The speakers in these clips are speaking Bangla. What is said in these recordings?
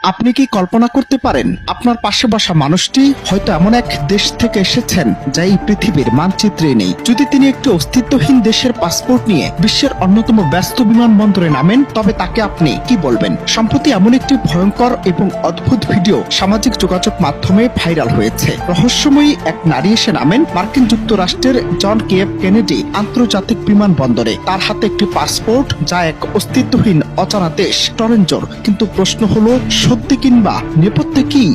আপনি কি কল্পনা করতে পারেন আপনার পাশে বসা মানুষটি হয়তো এমন এক দেশ থেকে এসেছেন যা এই পৃথিবীর মানচিত্রে নেই। যদি তিনি একটি অস্তিত্বহীন দেশের পাসপোর্ট নিয়ে বিশ্বের অন্যতম ব্যস্ত বিমানবন্দরে নামেন, তবে তাকে আপনি কি বলবেন? সম্প্রতি এমন একটি ভয়ঙ্কর এবং অদ্ভুত ভিডিও সামাজিক যোগাযোগ মাধ্যমে ভাইরাল হয়েছে। রহস্যময়ী এক নারী এসে নামেন মার্কিন যুক্তরাষ্ট্রের জন কে এফ কেনেডি আন্তর্জাতিক বিমানবন্দরে। তার হাতে একটি পাসপোর্ট যা এক অস্তিত্বহীন অজানা দেশ টরেঞ্জোর। কিন্তু প্রশ্ন হলো, সত্যি কিংবা নেপথ্যে কি?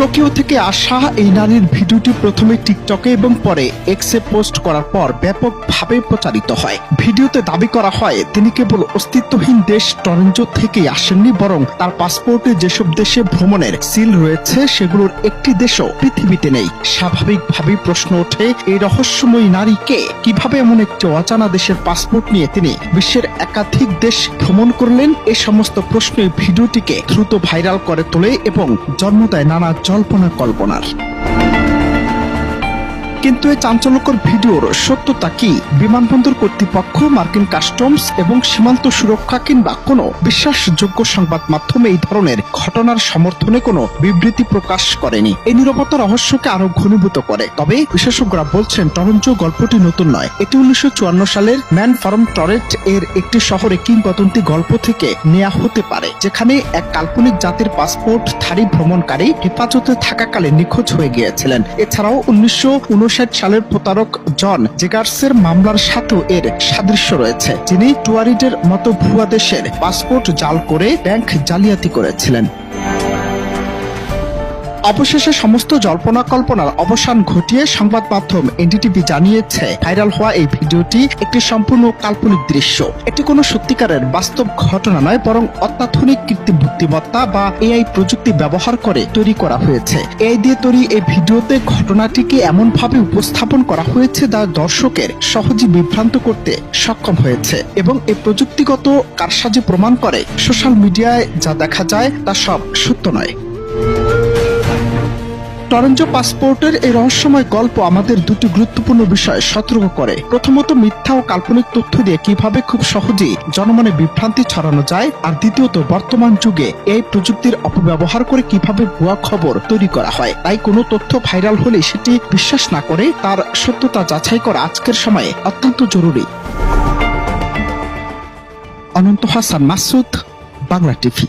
টোকিও থেকে আসা এই নারীর ভিডিওটি প্রথমে টিকটকে এবং পরে এক্সে পোস্ট করার পর ব্যাপকভাবে প্রচারিত হয়। ভিডিওতে দাবি করা হয় তিনি কেবল অস্তিত্বহীন দেশ টরেঞ্জো থেকেই আসেননি, বরং তার পাসপোর্টে যেসব দেশে ভ্রমণের সিল রয়েছে সেগুলোর একটি দেশও পৃথিবীতে নেই। স্বাভাবিকভাবেই প্রশ্ন ওঠে, এই রহস্যময়ী নারী কে? কিভাবে এমন একটি অজানা দেশের পাসপোর্ট নিয়ে তিনি বিশ্বের একাধিক দেশ ভ্রমণ করলেন? এই সমস্ত প্রশ্নই ভিডিওটিকে দ্রুত ভাইরাল করে তোলে এবং জন্ম দেয় নানা জল্পনা কল্পনার। কিন্তু এই চাঞ্চল্যকর ভিডিওর সত্যতা কি? বিমানবন্দর কর্তৃপক্ষ, মার্কিন কাস্টমস এবং সীমান্ত সুরক্ষা কিংবা কোনো বিশ্বাসযোগ্য সংবাদ মাধ্যমে এই ধরনের ঘটনার সমর্থনে কোনো বিবৃতি প্রকাশ করেনি। এই নীরবতা রহস্যকে আরো ঘনীভূত করে। তবে বিশেষজ্ঞরা বলছেন টরেঞ্জো গল্পটি নতুন নয়। এটি 1954 সালের ম্যান ফ্রম টরেন্ট এর একটি শহরে কিংবদন্তি গল্প থেকে নেওয়া হতে পারে, যেখানে এক কাল্পনিক জাতির পাসপোর্ট ধারী ভ্রমণকারী হেফাজতে থাকাকালে নিখোঁজ হয়ে গিয়েছিলেন। এছাড়াও 1959 সালের প্রতারক জন জেগার্সের মামলার সাথেও এর সাদৃশ্য রয়েছে, যিনি টুয়ারিডের মতো ভুয়া দেশের পাসপোর্ট জাল করে ব্যাংক জালিয়াতি করেছিলেন। অবশেষে সমস্ত জল্পনা কল্পনার অবসান ঘটিয়ে সংবাদ মাধ্যম এনডিটিভি জানিয়েছে, ভাইরাল হওয়া এই ভিডিওটি একটি সম্পূর্ণ কাল্পনিক দৃশ্য। এটি কোনো সত্যিকারের বাস্তব ঘটনা নয়, বরং অত্যাধুনিক কৃত্রিম বুদ্ধিমত্তা বা এআই প্রযুক্তি ব্যবহার করে তৈরি করা হয়েছে। এআই দিয়ে তৈরি এই ভিডিওতে ঘটনাটিকে এমনভাবে উপস্থাপন করা হয়েছে যা দর্শকের সহজে বিভ্রান্ত করতে সক্ষম হয়েছে, এবং এই প্রযুক্তিগত কারসাজি প্রমাণ করে সোশ্যাল মিডিয়ায় যা দেখা যায় তা সব সত্য নয়। টরেঞ্জো পাসপোর্টের এই রহস্যময় গল্প আমাদের দুটি গুরুত্বপূর্ণ বিষয়ে সতর্ক করে। প্রথমত, মিথ্যা ও কাল্পনিক তথ্য দিয়ে কিভাবে খুব সহজেই জনমনে বিভ্রান্তি ছড়ানো যায়, আর দ্বিতীয়ত, বর্তমান যুগে এই প্রযুক্তির অপব্যবহার করে কিভাবে ভুয়া খবর তৈরি করা হয়। তাই কোনো তথ্য ভাইরাল হলে সেটি বিশ্বাস না করে তার সত্যতা যাচাই করা আজকের সময়ে অত্যন্ত জরুরি। অনন্ত হাসান মাসুদ, বাংলা টিভি।